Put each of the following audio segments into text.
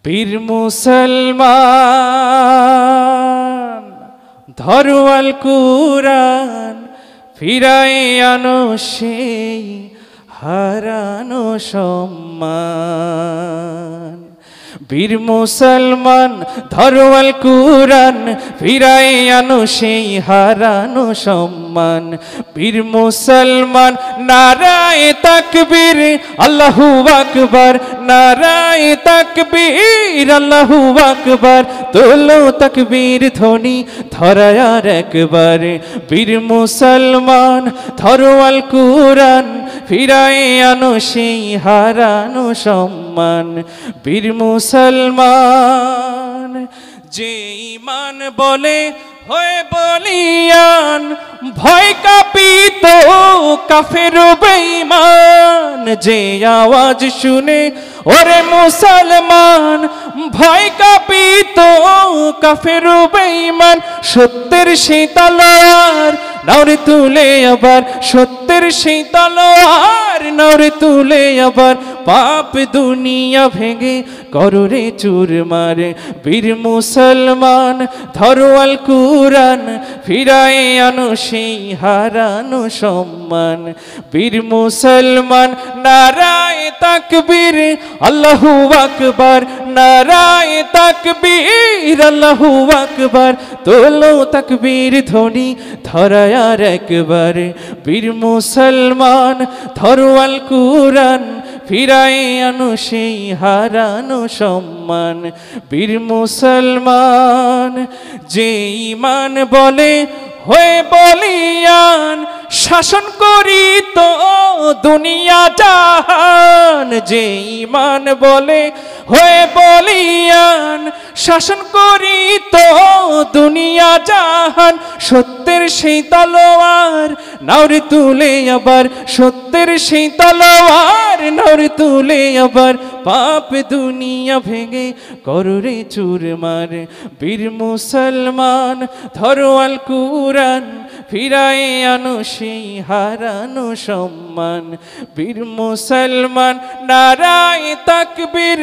বীর মুসলমান ধরো আল কুরআন, ফিরাই আনো সেই হারানো সম্মান। বীর মুসলমান ধরো আল কুরআন, ফিরাই আনো সেই হারানো সম্মান। বীর মুসলমান নারায়ে তাকবীর আল্লাহু আকবার, নারায়ে তাকবীর আল্লাহু আকবার। তোলো তাকবীর ধ্বনি ধরায় আর একবার। বীর মুসলমান ধরো আল কুরআন, ফিরাই আনো সেই হারানো সম্মান। বীর মুসলমান যে ঈমান বলে হয়ে বলিয়ান, ভয় কাঁপিত কাফের বেঈমান। যে আওয়াজ শুনে ওরে মুসলমান, ভয় কাঁপিত কাফের বেঈমান। সত্যের সেই তলোয়ার নাওরে তুলে আবার, সত্যের সেই তলোয়ার নাওরে তুলে আবার। পাপ দুনিয়া ভেঙে করো রে চুরমার। বীর মুসলমান ধরো আল কুরআন, ফিরাই আনো সেই হারানো সম্মান। বীর মুসলমান নারায়ে তাকবীর আল্লাহু আকবার, নারায়ে তাকবীর আল্লাহু আকবার। তোলো তাকবীর ধ্বনি ধরায় আর একবার। বীর মুসলমান ধরো আল কুরআন, ফিরাই আনো সেই হারানো সম্মান। বীর মুসলমান যে ঈমান বলে হয়ে বলিয়ান, শাসন করিত দুনিয়া জাহান। যে ঈমান বলে হয়ে বলিয়ান, শাসন করিত দুনিয়া জাহান। সত্যের সেই তলোয়ার নাওরে তুলে আবার, সত্যের সেই তলোয়ার নাওরে তুলে আবার। পাপ দুনিয়া ভেঙে করো রে চুরমার। বীর মুসলমান ধরো আল কুরআন, ফিরাই আনো সেই হারানো সম্মান। বীর মুসলমান নারায়ে তাকবীর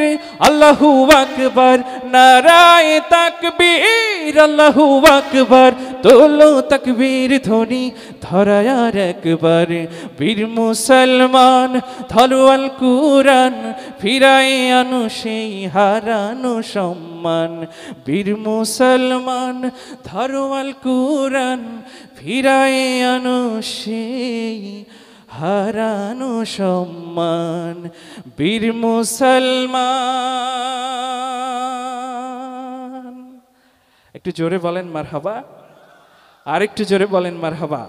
আল্লাহু আকবার, নারায়ে তাকবীর আল্লাহু আকবার। তোলো তাকবীর ধ্বনি ধরায় আর একবার। বীর মুসলমান ধরো আল কুরআন, ফিরাই আনো সেই হারানো সম্মান। বীর মুসলমান ধরো আল কুরআন, ফিরাই আনো সেই হারানো সম্মান। বীর মুসলমান। একটু জোরে বলেন মারহাবা, আর একটু জোরে বলেন মারহাবা।